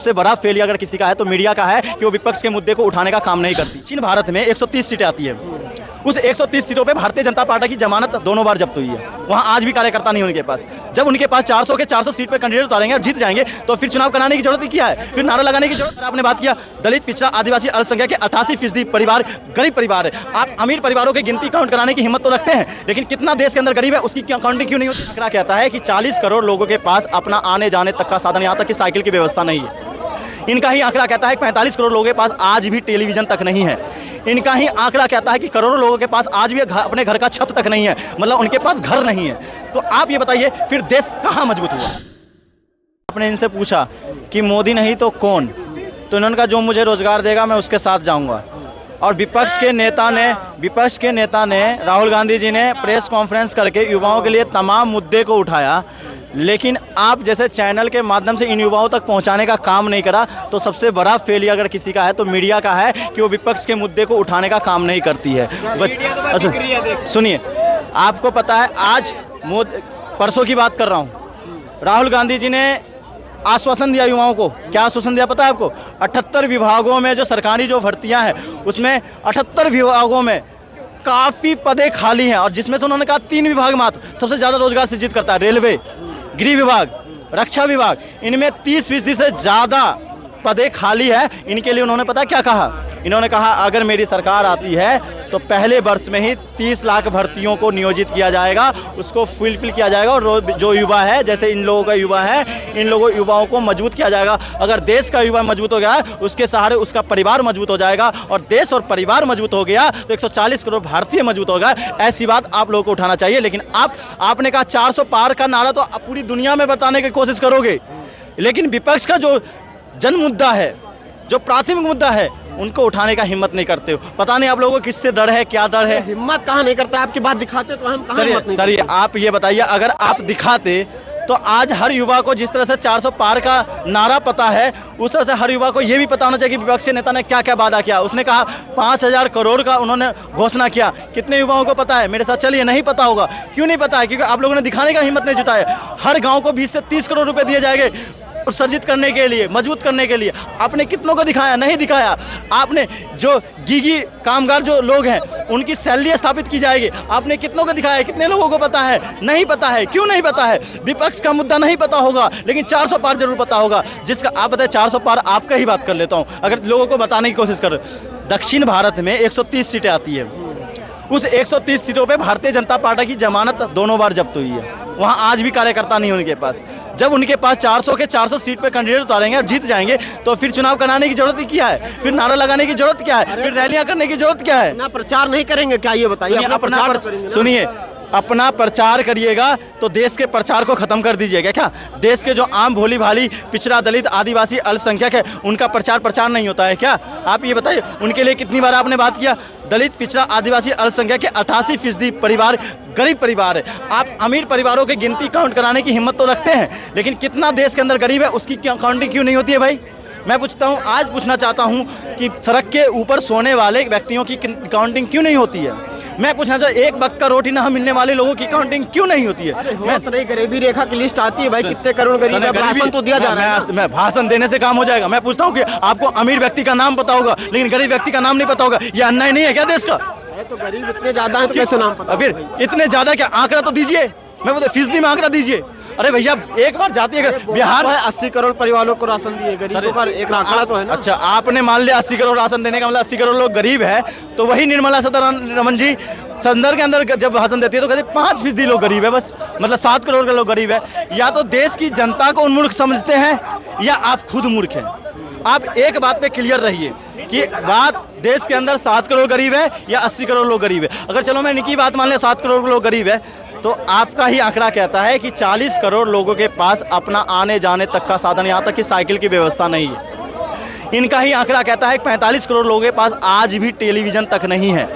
सबसे बड़ा फेलियर अगर किसी का है तो मीडिया का है कि वो विपक्ष के मुद्दे को उठाने का काम नहीं करती। चीन भारत में 130 सीटें आती है, उस 130 सीटों पे भारतीय जनता पार्टी की जमानत दोनों बार जब्त हुई है। वहाँ आज भी कार्यकर्ता नहीं उनके पास। जब उनके पास 400 के 400 सीट पे कैंडिडेट उतारेंगे और जीत जाएंगे तो फिर चुनाव कराने की जरूरत क्या है, फिर नारा लगाने की जरूरत। आपने बात किया दलित, पिछड़ा, आदिवासी, अल्पसंख्यक के 88% परिवार गरीब परिवार है। आप अमीर परिवारों की गिनती काउंट कराने की हिम्मत तो रखते हैं, लेकिन कितना देश के अंदर गरीब है उसकी काउंटिंग क्यों नहीं होती। आंकड़ा कहता है कि 40 करोड़ लोगों के पास अपना आने जाने तक का साधन, यहाँ तक कि साइकिल की व्यवस्था नहीं है। इनका ही आंकड़ा कहता है कि 45 करोड़ लोगों के पास आज भी टेलीविजन तक नहीं है। इनका ही आंकड़ा कहता है कि करोड़ों लोगों के पास आज भी अपने घर का छत तक नहीं है, मतलब उनके पास घर नहीं है। तो आप ये बताइए फिर देश कहाँ मजबूत हुआ। आपने इनसे पूछा कि मोदी नहीं तो कौन, तो इन्होंने कहा जो मुझे रोजगार देगा मैं उसके साथ जाऊंगा। और विपक्ष के नेता ने राहुल गांधी जी ने प्रेस कॉन्फ्रेंस करके युवाओं के लिए तमाम मुद्दे को उठाया, लेकिन आप जैसे चैनल के माध्यम से इन युवाओं तक पहुंचाने का काम नहीं करा। तो सबसे बड़ा फेलियर अगर किसी का है तो मीडिया का है कि वो विपक्ष के मुद्दे को उठाने का काम नहीं करती है। सुनिए, आपको पता है आज परसों की बात कर रहा हूँ, राहुल गांधी जी ने आश्वासन दिया युवाओं को। क्या आश्वासन दिया पता है आपको? 78 विभागों में जो सरकारी जो भर्तियां हैं उसमें 78 विभागों में काफ़ी पदे खाली हैं, और जिसमें से उन्होंने कहा 3 विभाग मात्र सबसे ज़्यादा रोजगार सृजित करता है, रेलवे, गृह विभाग, रक्षा विभाग। इनमें 30% से ज़्यादा पदे खाली है। इनके लिए उन्होंने पता क्या कहा? इन्होंने कहा अगर मेरी सरकार आती है तो पहले वर्ष में ही 30 लाख भर्तियों को नियोजित किया जाएगा, उसको फुलफिल किया जाएगा, और जो युवा है जैसे इन लोगों का युवा है, इन युवाओं को मजबूत किया जाएगा। अगर देश का युवा मजबूत हो गया उसके सहारे उसका परिवार मजबूत हो जाएगा, और देश और परिवार मजबूत हो गया तो 140 करोड़ भारतीय मजबूत हो गया। ऐसी बात आप लोगों को उठाना चाहिए। लेकिन आपने कहा 400 पार का नारा तो आप पूरी दुनिया में बताने की कोशिश करोगे, लेकिन विपक्ष का जो जन मुद्दा है, जो प्राथमिक मुद्दा है, उनको उठाने का हिम्मत नहीं करते हो। पता नहीं आप लोगों को किससे डर है, क्या डर है? हिम्मत कहाँ नहीं करता, आपकी बात दिखाते तो हम कहाँ हिम्मत नहीं करते। सर आप ये बताइए, अगर आप दिखाते तो आज हर युवा को जिस तरह से 400 पार का नारा पता है, उस तरह से हर युवा को ये भी पता होना चाहिए कि विपक्षी नेता ने क्या क्या वादा किया। उसने कहा 5000 करोड़ का उन्होंने घोषणा किया। कितने युवाओं को पता है? मेरे साथ चलिए, नहीं पता होगा। क्यों नहीं पता है? क्योंकि आप लोगों ने दिखाने का हिम्मत नहीं जुटाया। हर गाँव को 20 से 30 करोड़ रुपये दिए जाएंगे सर्जित करने के लिए, मजबूत करने के लिए। आपने कितनों को दिखाया? नहीं दिखाया। आपने जो गीगी कामगार जो लोग हैं उनकी सैलरी स्थापित की जाएगी, आपने कितनों को दिखाया? कितने लोगों को पता है? नहीं पता है। क्यों नहीं पता है? विपक्ष का मुद्दा नहीं पता होगा, लेकिन 400 पार जरूर पता होगा। जिसका आप बताए 400 पार, आपका ही बात कर लेता हूँ अगर लोगों को बताने की कोशिश कर। दक्षिण भारत में 130 सीटें आती है, उस 130 सीटों पे भारतीय जनता पार्टी की जमानत दोनों बार जब्त हुई है। वहाँ आज भी कार्यकर्ता नहीं उनके पास। जब उनके पास 400 के 400 सीट पे कैंडिडेट उतारेंगे और जीत जाएंगे तो फिर चुनाव कराने की जरूरत क्या है, फिर नारा लगाने की जरूरत क्या है, फिर रैलियां करने की जरूरत क्या है? ना प्रचार नहीं करेंगे क्या, ये बताइए। सुनिए, अपना प्रचार करिएगा तो देश के प्रचार को खत्म कर दीजिएगा क्या? देश के जो आम भोली भाली पिछड़ा, दलित, आदिवासी, अल्पसंख्यक है उनका प्रचार नहीं होता है क्या? आप ये बताइए, उनके लिए कितनी बार आपने बात किया? दलित, पिछड़ा, आदिवासी, अल्पसंख्यक के 88% परिवार गरीब परिवार है। आप अमीर परिवारों की गिनती काउंट कराने की हिम्मत तो रखते हैं, लेकिन कितना देश के अंदर गरीब है उसकी काउंटिंग क्यों नहीं होती है भाई? मैं पूछता हूँ, आज पूछना चाहता हूँ कि सड़क के ऊपर सोने वाले व्यक्तियों की काउंटिंग क्यों नहीं होती है? मैं पूछना चाहता हूँ, एक वक्त का रोटी ना मिलने वाले लोगों की काउंटिंग क्यों नहीं होती है? मैं गरीबी रेखा की लिस्ट आती है भाई, कितने करोड़ गरीब है, भाषण तो दिया जा रहा है। मैं भाषण देने से काम हो जाएगा? मैं पूछता हूँ कि आपको अमीर व्यक्ति का नाम पता होगा लेकिन गरीब व्यक्ति का नाम नहीं पता होगा, ये अन्याय नहीं है क्या देश का? तो गरीब इतने ज्यादा है तो कैसे नाम पता? फिर इतने ज्यादा क्या आंकड़ा तो दीजिए, मैं बोलते फीसदी में आंकड़ा दीजिए। अरे भैया एक बार जाती है बिहार में 80 करोड़ परिवारों को राशन दिए, गरीबों का एक आंकड़ा तो है ना। अच्छा, आपने मान लिया 80 करोड़ राशन देने का मतलब 80 करोड़ लोग गरीब है, तो वही निर्मला सीतारमण जी संदर्भ के अंदर जब भाषण देती है तो कहते 5% लोग गरीब है, बस मतलब 7 करोड़ के लोग गरीब है। या तो देश की जनता को मूर्ख समझते हैं या आप खुद मूर्ख हैं। आप एक बात पे क्लियर रहिए कि बात देश के अंदर 7 करोड़ गरीब है या 80 करोड़ लोग गरीब है। अगर चलो मैं इनकी बात मान लिया 7 करोड़ लोग गरीब है, तो आपका ही आंकड़ा कहता है कि 40 करोड़ लोगों के पास अपना आने जाने तक का साधन, यहाँ तक कि साइकिल की व्यवस्था नहीं है। इनका ही आंकड़ा कहता है कि 45 करोड़ लोगों के पास आज भी टेलीविजन तक नहीं है।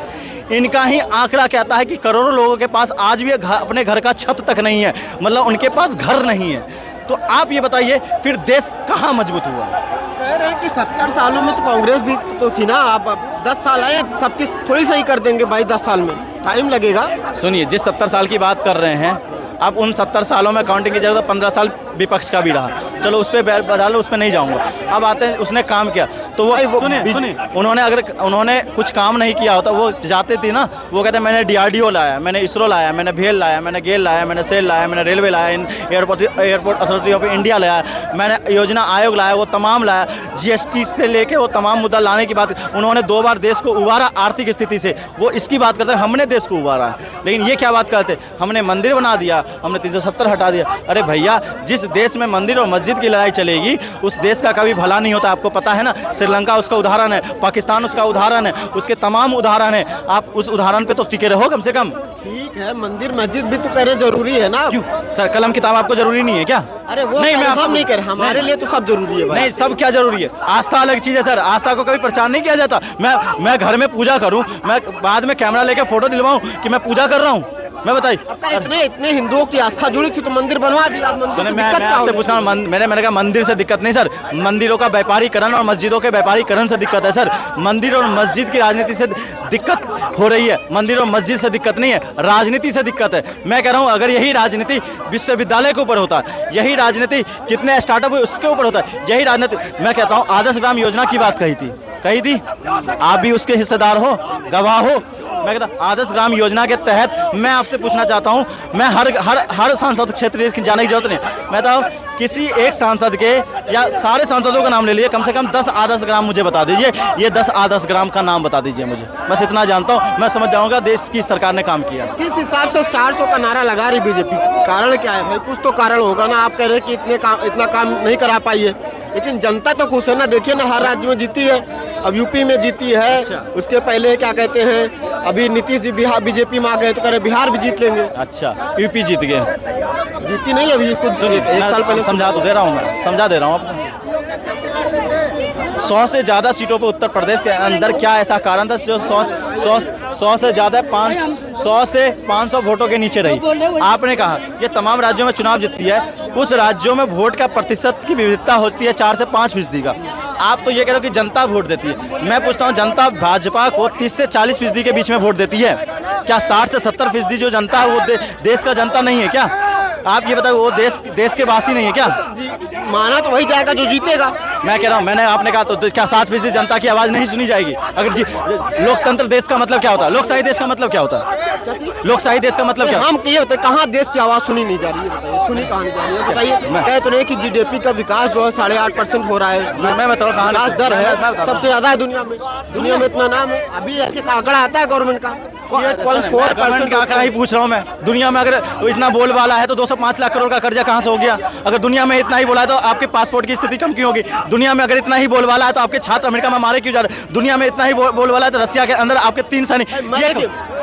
इनका ही आंकड़ा कहता है कि करोड़ों लोगों के पास आज भी अपने घर का छत तक नहीं है, मतलब उनके पास घर नहीं है। तो आप ये बताइए फिर देश कहाँ मजबूत हुआ? कह रहे हैं कि 70 सालों में तो कांग्रेस भी तो थी ना, आप 10 साल आए, सबकी थोड़ी सही कर देंगे भाई, 10 साल में टाइम लगेगा। सुनिए, जिस 70 साल की बात कर रहे हैं आप उन 70 सालों में काउंटिंग की जगह 15 साल विपक्ष का भी रहा, चलो उस पर बता लो, उस पर नहीं जाऊँगा। अब आते हैं उसने काम किया तो वो सुनिए उन्होंने कुछ काम नहीं किया होता, वो जाते थे ना, वो कहते हैं मैंने DRDO लाया, मैंने इसरो लाया, मैंने भेल लाया, मैंने गेल लाया, मैंने सेल लाया, मैंने रेलवे लाया, एयरपोर्ट अथॉरिटी ऑफ इंडिया लाया, मैंने योजना आयोग लाया, वो तमाम लाया, GST से लेके वो तमाम मुद्दा लाने की बात। उन्होंने 2 बार देश को उबारा आर्थिक स्थिति से, वो इसकी बात करते हैं हमने देश को उबारा है। लेकिन ये क्या बात करते, हमने मंदिर बना दिया, हमने 370 हटा दिया। अरे भैया, जिस देश में मंदिर और मस्जिद की लड़ाई चलेगी उस देश का कभी भला नहीं होता, आपको पता है ना। श्रीलंका उसका उदाहरण है, पाकिस्तान उसका उदाहरण है, उसके तमाम उदाहरण है। आप उस उदाहरण पे तो टिके रहो कम से कम। ठीक है, मंदिर मस्जिद भी तो कहना जरूरी है ना। क्यों सर, कलम किताब आपको जरूरी नहीं है क्या? अरे वो नहीं, हम नहीं कह रहे, हमारे लिए तो सब जरूरी है भाई। नहीं, सब क्या जरूरी है, आस्था अलग चीज़ है सर। आस्था को कभी प्रचार नहीं किया जाता। मैं घर में पूजा करूं, मैं बाद में कैमरा लेके फोटो दिलवाऊं कि मैं पूजा कर रहा हूं, मैं बताइए। इतने हिंदुओं की आस्था जुड़ी थी तो मंदिर बनवा दिया। मैं आपसे पूछ रहा हूँ, मैंने कहा मंदिर से दिक्कत नहीं सर, मंदिरों का व्यापारीकरण और मस्जिदों के व्यापारीकरण से दिक्कत है सर। मंदिर और मस्जिद की राजनीति से दिक्कत हो रही है, मंदिर और मस्जिद से दिक्कत नहीं है, राजनीति से दिक्कत है। मैं कह रहा हूँ अगर यही राजनीति विश्वविद्यालय के ऊपर होता, यही राजनीति कितने स्टार्टअप हुए उसके ऊपर होता, यही राजनीति। मैं कहता हूँ आदर्श ग्राम योजना की बात कही थी, आप भी उसके हिस्सेदार हो, गवाह हो। मैं कहता आदर्श ग्राम योजना के तहत मैं आपसे पूछना चाहता हूं, मैं हर सांसद क्षेत्र जाने की जरूरत नहीं, मैं बताऊं किसी एक सांसद के या सारे सांसदों का नाम ले लीजिए, कम से कम 10 आदर्श ग्राम मुझे बता दीजिए, ये 10 आदर्श ग्राम का नाम बता दीजिए मुझे, बस इतना जानता हूं, मैं समझ जाऊंगा देश की सरकार ने काम किया। किस हिसाब से 400 का नारा लगा रही बीजेपी, कारण क्या है भाई? कुछ तो कारण होगा ना। आप कह रहे हैं कि इतना काम नहीं करा पाई है, लेकिन जनता तो खुश है ना। देखिए ना, हर राज्य में जीती है, अब यूपी में जीती है। अच्छा। उसके पहले क्या कहते हैं, अभी नीतीश जी बिहार बीजेपी में आ गए तो कह रहे बिहार भी जीत लेंगे। अच्छा, यूपी जीत गए, जीती नहीं अभी कुछ, एक साल पहले। समझा तो दे रहा हूँ, मैं समझा दे रहा हूँ आपको। 100 से ज़्यादा सीटों पर उत्तर प्रदेश के अंदर क्या ऐसा कारण था जो 100 से ज़्यादा 100 से 500 वोटों के नीचे रही? आपने कहा ये तमाम राज्यों में चुनाव जीतती है, उस राज्यों में वोट का प्रतिशत की विविधता होती है 4 से 5% का। आप तो ये कह रहे हो कि जनता वोट देती है, मैं पूछता हूँ जनता भाजपा को 30 से 40% के बीच में वोट देती है क्या? 60 से 70% जो जनता है वो देश का जनता नहीं है क्या? आप ये बताओ वो देश के वासी नहीं है क्या? माना तो वही जाएगा जो जीतेगा। मैं कह रहा हूँ, मैंने आपने कहा तो क्या 60% जनता की आवाज़ नहीं सुनी जाएगी? अगर लोकतंत्र देश का मतलब क्या होता है? लोकशाही देश का मतलब क्या होता है? लोकशाही देश का मतलब क्या? हम ये बताइए कहाँ देश की आवाज़ सुनी नहीं जा रही है? बताइए, सुनी कहाँ नहीं जा रही है? बताइए। कह तो रहे कि GDP का विकास जो है 8.5% हो रहा है। मैं बता रहा हूँ विकास दर है सबसे ज्यादा है दुनिया में इतना नाम है। अभी ऐसे आंकड़ा आता है गवर्नमेंट का 8.4% का आंकड़ा ही पूछ रहा हूँ मैं। दुनिया में अगर इतना बोलबाला है तो 205 लाख करोड़ का कर्जा कहाँ से हो गया? अगर दुनिया में इतना ही बोला है तो आपके पासपोर्ट की स्थिति कम क्यों होगी? दुनिया में अगर इतना ही बोलबाला है तो आपके छात्र अमेरिका में मारे क्यों जा रहे? दुनिया में इतना ही बोलबाला है तो रसिया के अंदर आपके 3 सैनिक।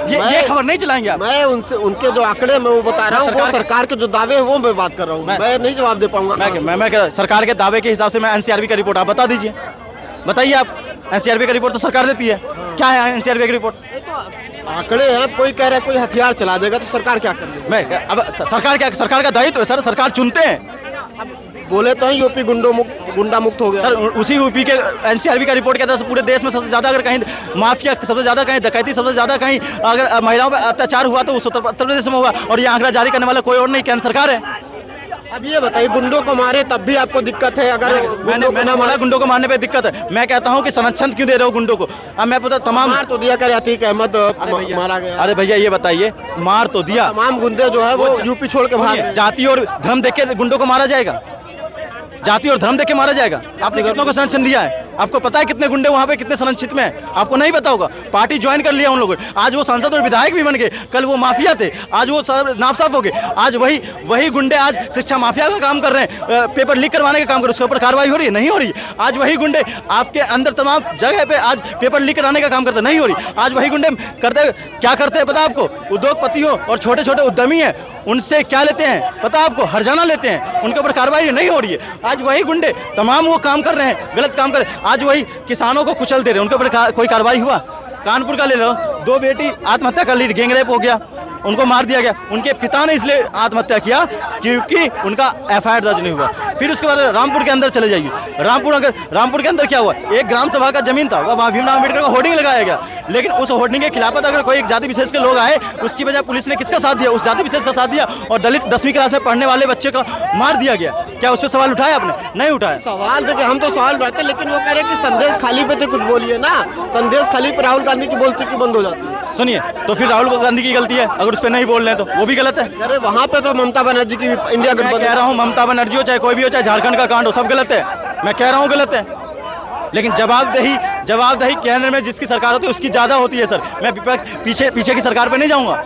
ये खबर नहीं चलाएंगे आप? मैं उनके जो आंकड़े मैं वो बता रहा हूँ, वो सरकार के जो दावे हैं वो मैं बात कर रहा हूँ। मैं नहीं जवाब दे पाऊंगा। मैं सरकार के दावे के हिसाब से मैं NCRB का रिपोर्ट आप बता दीजिए, बताइए आप। NCRB का रिपोर्ट तो सरकार देती है, क्या है NCRB की रिपोर्ट? आंकड़े हैं, कोई कह रहा है कोई हथियार चला देगा तो सरकार क्या कर लेगी? मैं अब सरकार का दायित्व है सर, सरकार चुनते हैं। बोले तो यूपी गुंडा मुक्त हो गया सर, उसी यूपी के NCRB का रिपोर्ट कहता है पूरे देश में सबसे ज्यादा अगर कहीं माफिया सबसे ज्यादा कहीं डकैती सबसे ज्यादा कहीं अगर महिलाओं पर अत्याचार हुआ तो उस उत्तर प्रदेश में हुआ, और ये आंकड़ा जारी करने वाला कोई और नहीं, केंद्र सरकार है। अब ये बताइए, गुंडों को मारे तब भी आपको दिक्कत है? अगर मैंने मारा गुंडों को मारने पे दिक्कत है, मैं कहता हूँ कि संरक्षण क्यों दे रहे हो गुंडों को? अब मैं पता तमाम मार तो दिया कर अतीक अहमद मारा गया। अरे भैया ये बताइए, मार तो दिया, तमाम गुंडे जो है वो यूपी छोड़ के भाग गए। जाति और धर्म देख के गुंडों को मारा जाएगा? जाति और धर्म देख के मारा जाएगा? आपने कितनों को संरक्षण दिया है? आपको पता है कितने गुंडे वहाँ पे कितने संरक्षित में हैं? आपको नहीं पता होगा। पार्टी ज्वाइन कर लिया उन लोगों ने, आज वो सांसद और विधायक भी बन गए, कल वो माफिया थे, आज वो नाफ साफ हो गए। आज वही गुंडे आज शिक्षा माफिया का काम कर रहे हैं, पेपर लीक करवाने का काम कर रहे हैं, उसके ऊपर कार्रवाई हो रही है? नहीं हो रही। आज वही गुंडे आपके अंदर तमाम जगह पे आज पेपर लीक कराने का काम करते, नहीं हो रही। आज वही गुंडे क्या करते हैं पता आपको? उद्योगपतियों और छोटे छोटे उद्यमी हैं उनसे क्या लेते हैं पता आपको? हर्जाना लेते हैं, उनके ऊपर कार्रवाई नहीं हो रही है। आज वही गुंडे तमाम वो काम कर रहे हैं, गलत काम कर रहे हैं। आज वही किसानों को कुचल दे रहे हैं, उनके ऊपर कोई कार्रवाई हुआ? कानपुर का ले लो, 2 बेटी आत्महत्या कर ली, गैंगरेप हो गया, उनको मार दिया गया। उनके पिता ने इसलिए आत्महत्या किया क्योंकि उनका FIR दर्ज नहीं हुआ। फिर उसके बाद रामपुर के अंदर चले जाइए। रामपुर के अंदर क्या हुआ, एक ग्राम सभा का जमीन था, वहाँ भीमराव अम्बेडकर का होर्डिंग लगाया गया, लेकिन उस होर्डिंग के खिलाफत अगर कोई एक जाति विशेष के लोग आए, उसकी वजह पुलिस ने किसका साथ दिया, उस जाति विशेष का साथ दिया, और दलित 10वीं क्लास में पढ़ने वाले बच्चे को मार दिया गया। क्या उस पर सवाल उठाया आपने? नहीं उठाया। सवाल देखिए, हम तो सवाल उठाते, लेकिन वो कह रहे कि संदेश खाली पे तो कुछ बोलिए ना। संदेश खाली पे राहुल गांधी की बोलती क्यों बंद हो जाती है? सुनिए, तो फिर राहुल गांधी की गलती है अगर उस पर नहीं बोल रहे हैं तो वो भी गलत है। अरे वहाँ पे तो ममता बनर्जी की इंडिया मैं कह रहा हूँ ममता बनर्जी हो चाहे कोई भी हो, चाहे झारखंड का कांड हो, सब गलत है। मैं कह रहा हूँ गलत है, लेकिन जवाबदेही केंद्र में जिसकी सरकार होती है उसकी ज्यादा होती है सर। मैं विपक्ष पीछे की सरकार पे नहीं जाऊंगा।